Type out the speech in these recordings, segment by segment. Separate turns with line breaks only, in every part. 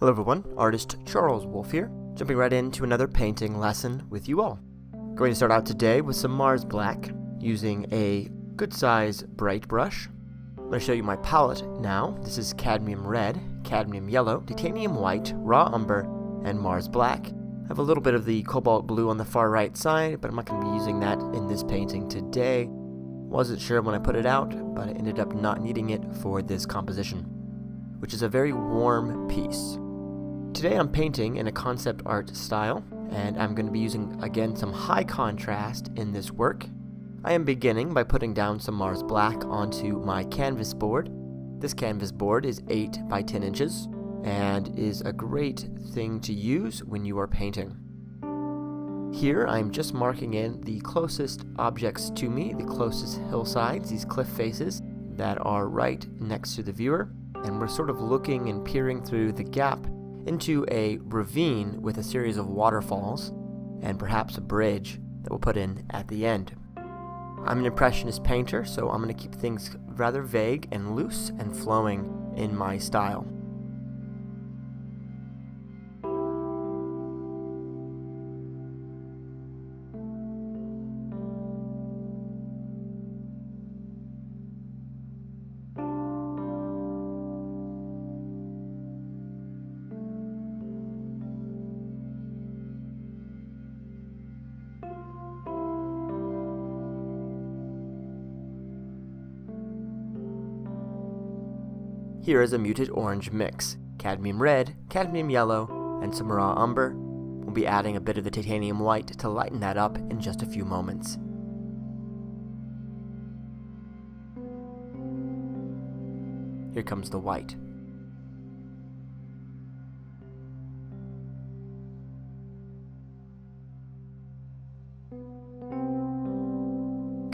Hello everyone, artist Charles Wolf here, jumping right into another painting lesson with you all. Going to start out today with some Mars Black, using a good size bright brush. I'm going to show you my palette now. This is cadmium red, cadmium yellow, titanium white, raw umber, and Mars Black. I have a little bit of the cobalt blue on the far right side, but I'm not going to be using that in this painting today. Wasn't sure when I put it out, but I ended up not needing it for this composition, which is a very warm piece. Today I'm painting in a concept art style, and I'm going to be using again some high contrast in this work. I am beginning by putting down some Mars Black onto my canvas board. This canvas board is 8 by 10 inches and is a great thing to use when you are painting. Here I'm just marking in the closest objects to me, the closest hillsides, these cliff faces that are right next to the viewer, and we're sort of looking and peering through the gap into a ravine with a series of waterfalls and perhaps a bridge that we'll put in at the end. I'm an impressionist painter, so I'm going to keep things rather vague and loose and flowing in my style. Here is a muted orange mix, cadmium red, cadmium yellow, and some raw umber. We'll be adding a bit of the titanium white to lighten that up in just a few moments. Here comes the white.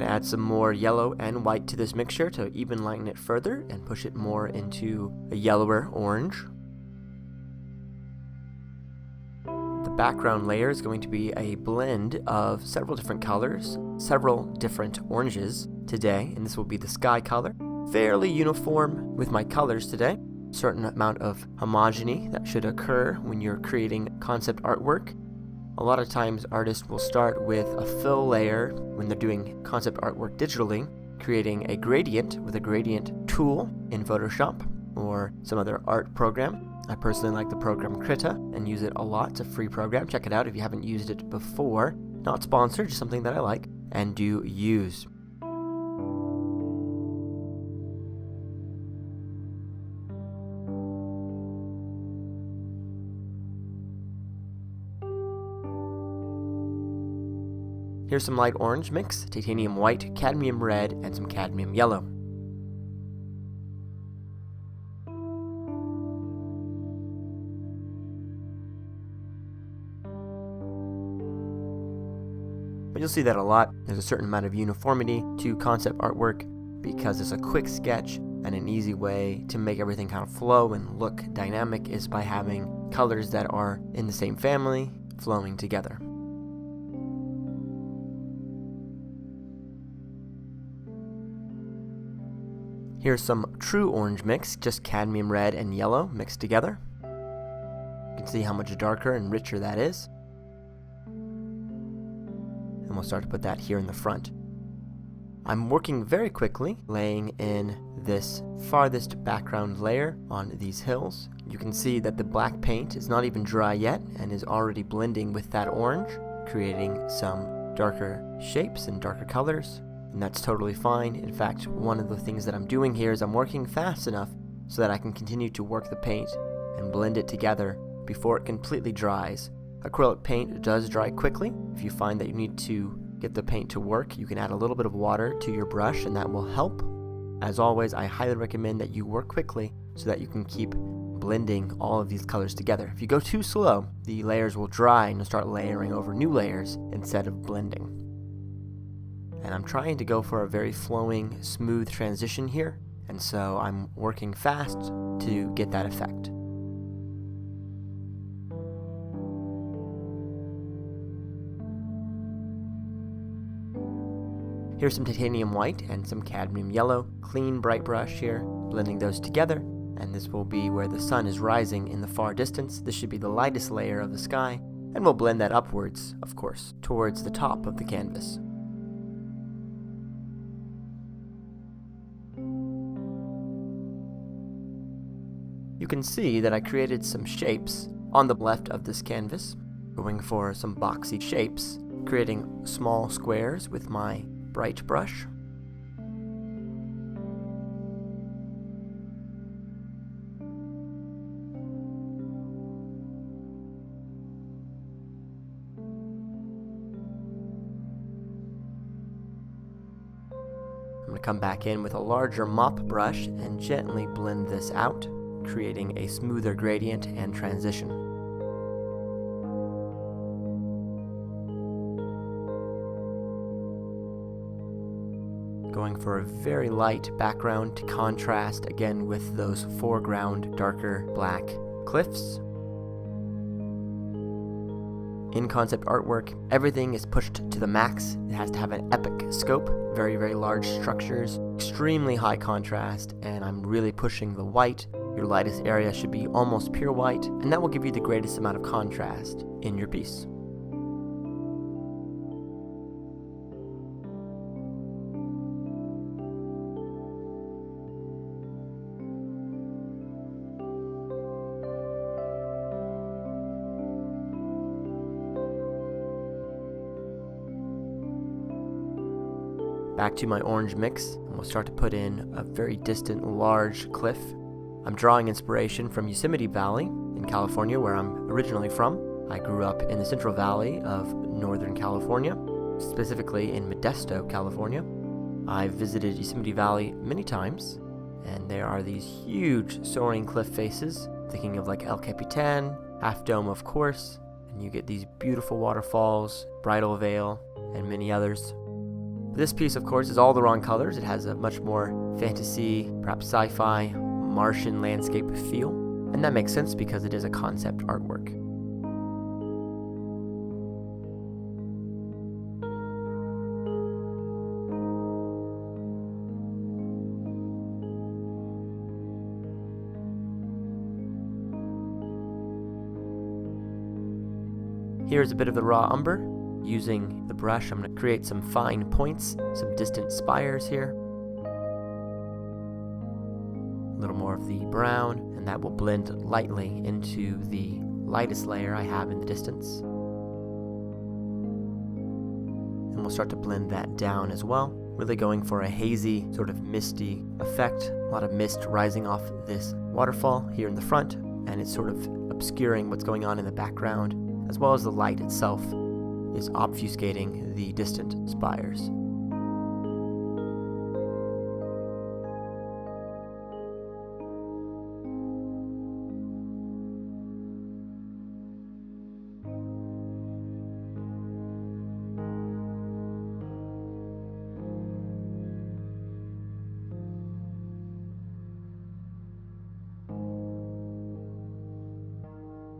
Add some more yellow and white to this mixture to even lighten it further and push it more into a yellower orange. The background layer is going to be a blend of several different colors, several different oranges today, and this will be the sky color. Fairly uniform with my colors today. Certain amount of homogeny that should occur when you're creating concept artwork. A lot of times artists will start with a fill layer when they're doing concept artwork digitally, creating a gradient with a gradient tool in Photoshop or some other art program. I personally like the program Krita and use it a lot. It's a free program. Check it out if you haven't used it before. Not sponsored, just something that I like and do use. Here's some light orange mix, titanium white, cadmium red, and some cadmium yellow. But you'll see that a lot. There's a certain amount of uniformity to concept artwork because it's a quick sketch, and an easy way to make everything kind of flow and look dynamic is by having colors that are in the same family flowing together. Here's some true orange mix, just cadmium red and yellow mixed together. You can see how much darker and richer that is. And we'll start to put that here in the front. I'm working very quickly, laying in this farthest background layer on these hills. You can see that the black paint is not even dry yet and is already blending with that orange, creating some darker shapes and darker colors. And that's totally fine. In fact, one of the things that I'm doing here is I'm working fast enough so that I can continue to work the paint and blend it together before it completely dries. Acrylic paint does dry quickly. If you find that you need to get the paint to work, you can add a little bit of water to your brush and that will help. As always, I highly recommend that you work quickly so that you can keep blending all of these colors together. If you go too slow, the layers will dry and you'll start layering over new layers instead of blending. And I'm trying to go for a very flowing, smooth transition here, and so I'm working fast to get that effect. Here's some titanium white and some cadmium yellow, clean bright brush here, blending those together, and this will be where the sun is rising in the far distance. This should be the lightest layer of the sky, and we'll blend that upwards, of course, towards the top of the canvas. You can see that I created some shapes on the left of this canvas, going for some boxy shapes, creating small squares with my bright brush. I'm going to come back in with a larger mop brush and gently blend this out, creating a smoother gradient and transition. Going for a very light background to contrast again with those foreground darker black cliffs. In concept artwork, everything is pushed to the max. It has to have an epic scope, very, very large structures, extremely high contrast, and I'm really pushing the white. Your lightest area should be almost pure white, and that will give you the greatest amount of contrast in your piece. Back to my orange mix, and we'll start to put in a very distant, large cliff. I'm drawing inspiration from Yosemite Valley in California, where I'm originally from. I grew up in the Central Valley of Northern California, specifically in Modesto, California. I've visited Yosemite Valley many times, and there are these huge soaring cliff faces, thinking of like El Capitan, Half Dome of course, and you get these beautiful waterfalls, Bridal Veil, and many others. This piece, of course, is all the wrong colors. It has a much more fantasy, perhaps sci-fi, Martian landscape feel, and that makes sense because it is a concept artwork. Here's a bit of the raw umber. Using the brush, I'm going to create some fine points, some distant spires here. A little more of the brown, and that will blend lightly into the lightest layer I have in the distance. And we'll start to blend that down as well, really going for a hazy, sort of misty effect. A lot of mist rising off this waterfall here in the front, and it's sort of obscuring what's going on in the background, as well as the light itself is obfuscating the distant spires.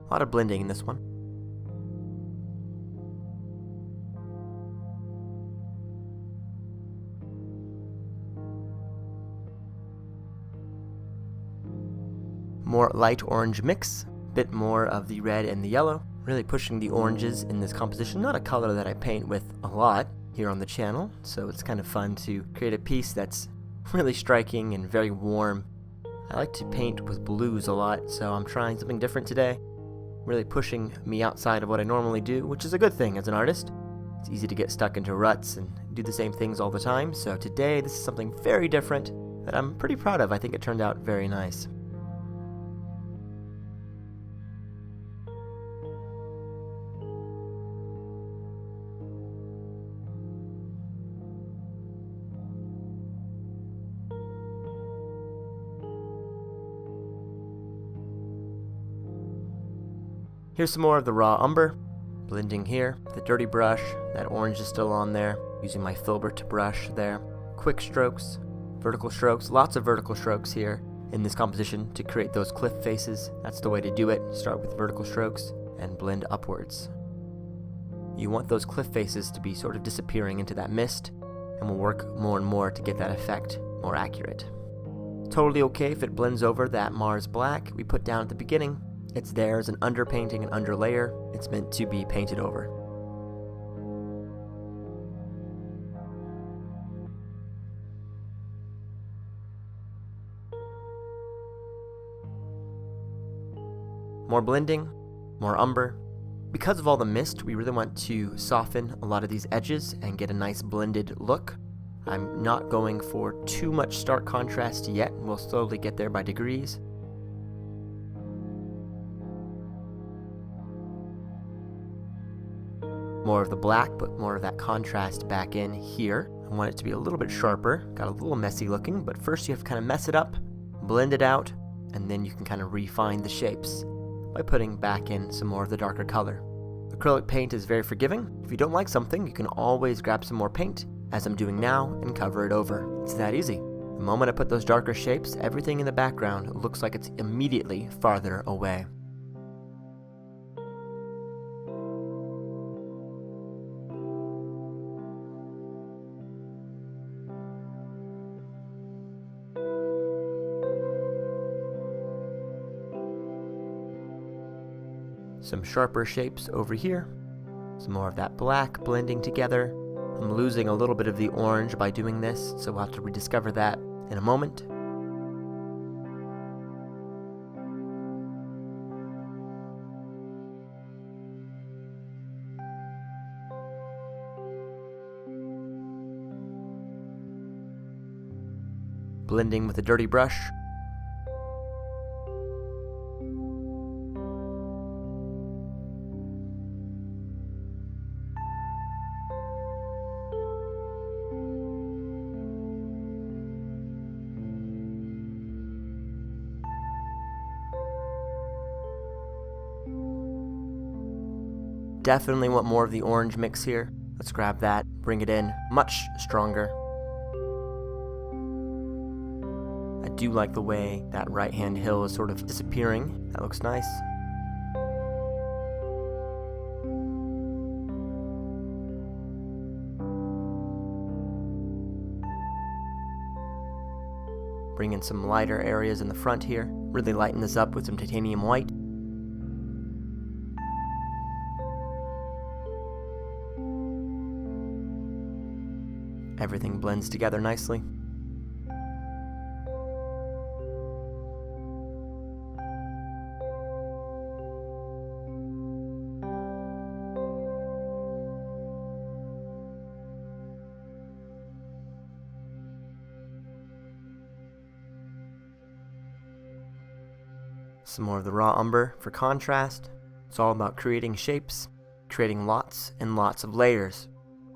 A lot of blending in this one. More light orange mix, bit more of the red and the yellow, really pushing the oranges in this composition. Not a color that I paint with a lot here on the channel, so it's kind of fun to create a piece that's really striking and very warm. I like to paint with blues a lot, so I'm trying something different today, really pushing me outside of what I normally do, which is a good thing as an artist. It's easy to get stuck into ruts and do the same things all the time, so today this is something very different that I'm pretty proud of. I think it turned out very nice. Here's some more of the raw umber, blending here, the dirty brush, that orange is still on there, using my FILBERT brush there. Quick strokes, vertical strokes, lots of vertical strokes here in this composition to create those cliff faces. That's the way to do it. Start with vertical strokes and blend upwards. You want those cliff faces to be sort of disappearing into that mist, and we'll work more and more to get that effect more accurate. Totally okay if it blends over that Mars black we put down at the beginning. It's there as an underpainting and underlayer. It's meant to be painted over. More blending, more umber. Because of all the mist, we really want to soften a lot of these edges and get a nice blended look. I'm not going for too much stark contrast yet. We'll slowly get there by degrees. More of the black, but more of that contrast back in here. I want it to be a little bit sharper. Got a little messy looking, but first you have to kind of mess it up, blend it out, and then you can kind of refine the shapes by putting back in some more of the darker color. Acrylic paint is very forgiving. If you don't like something, you can always grab some more paint, as I'm doing now, and cover it over. It's that easy. The moment I put those darker shapes, everything in the background looks like it's immediately farther away. Some sharper shapes over here, some more of that black blending together. I'm losing a little bit of the orange by doing this, so we'll have to rediscover that in a moment. Blending with a dirty brush. Definitely want more of the orange mix here. Let's grab that, bring it in much stronger. I do like the way that right-hand hill is sort of disappearing. That looks nice. Bring in some lighter areas in the front here. Really lighten this up with some titanium white. Everything blends together nicely. Some more of the raw umber for contrast. It's all about creating shapes, creating lots and lots of layers.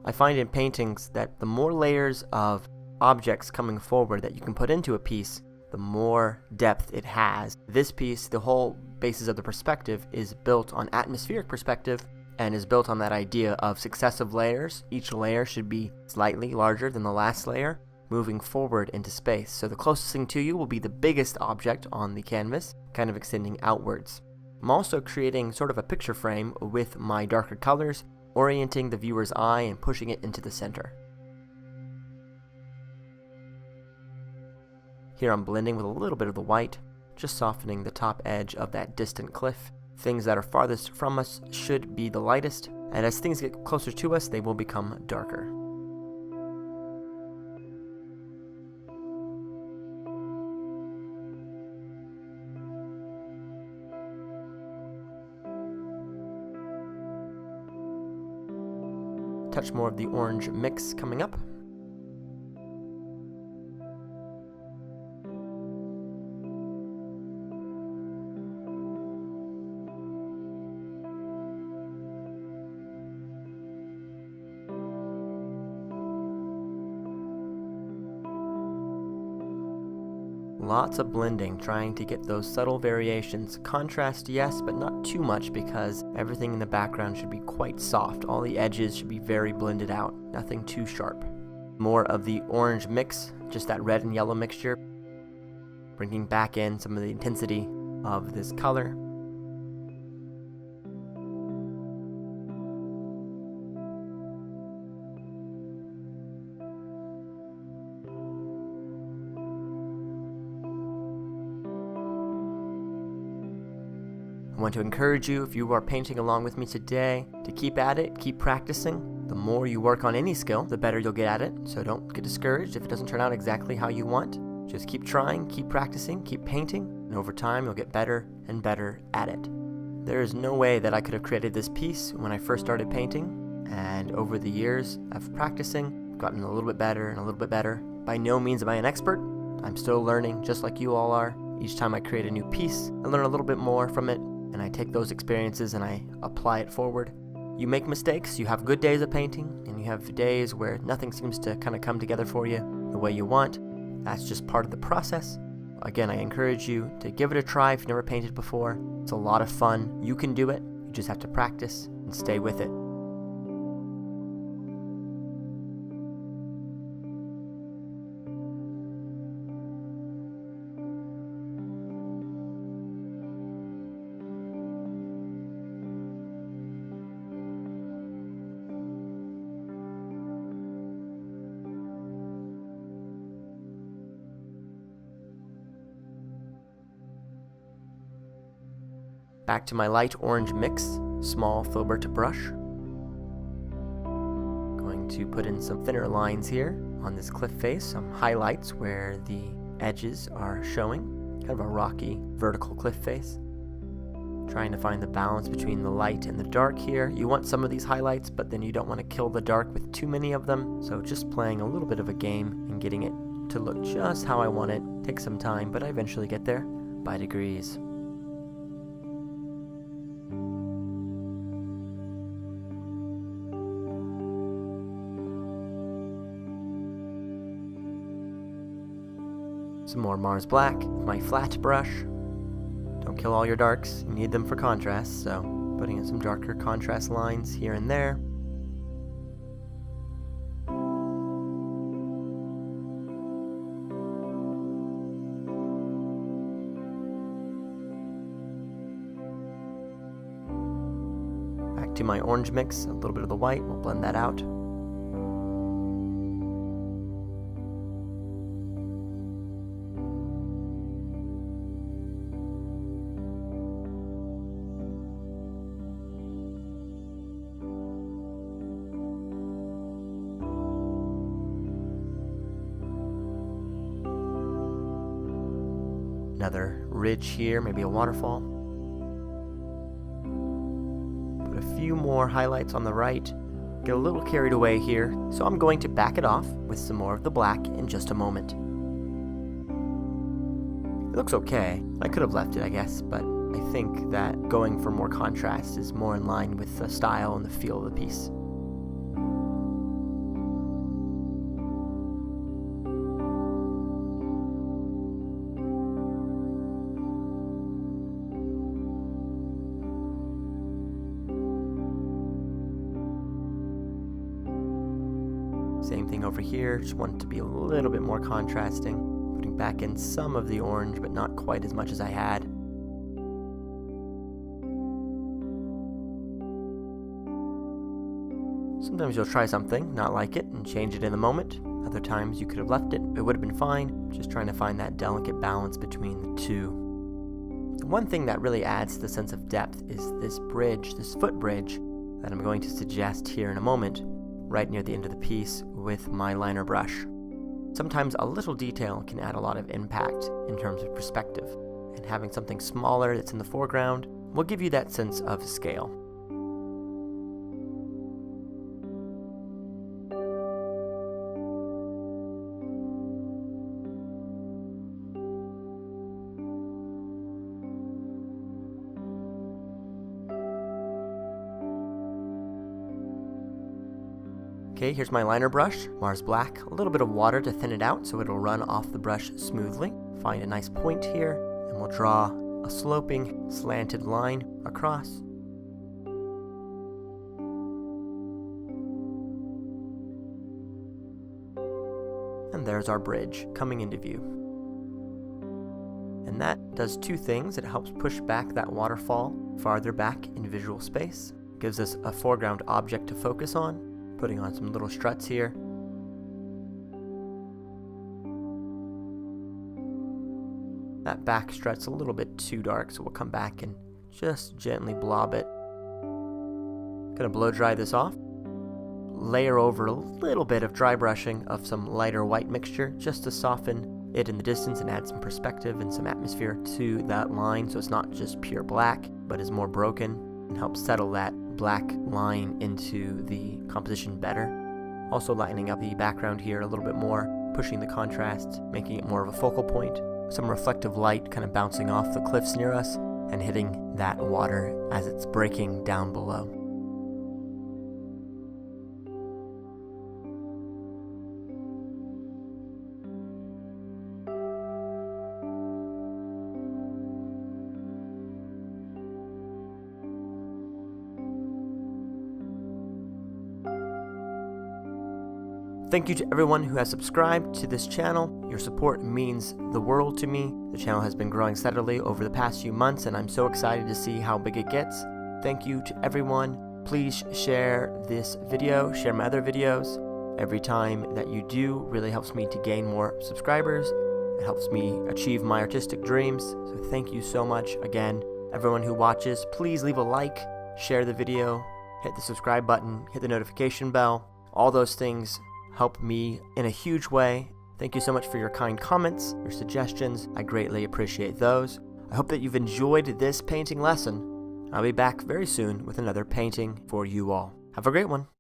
I find in paintings that the more layers of objects coming forward that you can put into a piece, the more depth it has. This piece, the whole basis of the perspective, is built on atmospheric perspective and is built on that idea of successive layers. Each layer should be slightly larger than the last layer, moving forward into space. So the closest thing to you will be the biggest object on the canvas, kind of extending outwards. I'm also creating sort of a picture frame with my darker colors, orienting the viewer's eye and pushing it into the center. Here I'm blending with a little bit of the white, just softening the top edge of that distant cliff. Things that are farthest from us should be the lightest, and as things get closer to us, they will become darker. Touch more of the orange mix coming up. Lots of blending, trying to get those subtle variations. Contrast, yes, but not too much because everything in the background should be quite soft. All the edges should be very blended out, nothing too sharp. More of the orange mix, just that red and yellow mixture, bringing back in some of the intensity of this color. I want to encourage you, if you are painting along with me today, to keep at it, keep practicing. The more you work on any skill, the better you'll get at it, so don't get discouraged if it doesn't turn out exactly how you want. Just keep trying, keep practicing, keep painting, and over time you'll get better and better at it. There is no way that I could have created this piece when I first started painting, and over the years of practicing, I've gotten a little bit better and a little bit better. By no means am I an expert. I'm still learning, just like you all are. Each time I create a new piece, I learn a little bit more from it, and I take those experiences and I apply it forward. You make mistakes, you have good days of painting, and you have days where nothing seems to kind of come together for you the way you want. That's just part of the process. Again, I encourage you to give it a try if you've never painted before. It's a lot of fun. You can do it. You just have to practice and stay with it. Back to my light orange mix, small filbert brush. Going to put in some thinner lines here on this cliff face, some highlights where the edges are showing, kind of a rocky vertical cliff face. Trying to find the balance between the light and the dark here. You want some of these highlights, but then you don't want to kill the dark with too many of them, so just playing a little bit of a game and getting it to look just how I want it. Takes some time, but I eventually get there by degrees. Some more Mars Black with my flat brush. Don't kill all your darks, you need them for contrast, so putting in some darker contrast lines here and there. Back to my orange mix, a little bit of the white, we'll blend that out. Another ridge here, maybe a waterfall. Put a few more highlights on the right. Get a little carried away here, so I'm going to back it off with some more of the black in just a moment. It looks okay. I could have left it, I guess, but I think that going for more contrast is more in line with the style and the feel of the piece. Same thing over here, just want it to be a little bit more contrasting. Putting back in some of the orange, but not quite as much as I had. Sometimes you'll try something, not like it, and change it in the moment. Other times you could have left it, it would have been fine. Just trying to find that delicate balance between the two. One thing that really adds to the sense of depth is this bridge, this footbridge, that I'm going to suggest here in a moment, right near the end of the piece with my liner brush. Sometimes a little detail can add a lot of impact in terms of perspective, and having something smaller that's in the foreground will give you that sense of scale. Okay, here's my liner brush, Mars Black, a little bit of water to thin it out so it'll run off the brush smoothly. Find a nice point here, and we'll draw a sloping, slanted line across. And there's our bridge coming into view. And that does two things. It helps push back that waterfall farther back in visual space. It gives us a foreground object to focus on. Putting on some little struts here. That back strut's a little bit too dark, so we'll come back and just gently blob it. Gonna blow dry this off. Layer over a little bit of dry brushing of some lighter white mixture just to soften it in the distance and add some perspective and some atmosphere to that line, so it's not just pure black but is more broken, and help settle that black line into the composition better. Also lightening up the background here a little bit more, pushing the contrast, making it more of a focal point. Some reflective light kind of bouncing off the cliffs near us and hitting that water as it's breaking down below. Thank you to everyone who has subscribed to this channel. Your support means the world to me. The channel has been growing steadily over the past few months, and I'm so excited to see how big it gets. Thank you to everyone. Please share this video, share my other videos. Every time that you do really helps me to gain more subscribers. It helps me achieve my artistic dreams. So thank you so much again. Everyone who watches, please leave a like, share the video, hit the subscribe button, hit the notification bell. All those things help me in a huge way. Thank you so much for your kind comments, your suggestions. I greatly appreciate those. I hope that you've enjoyed this painting lesson. I'll be back very soon with another painting for you all. Have a great one.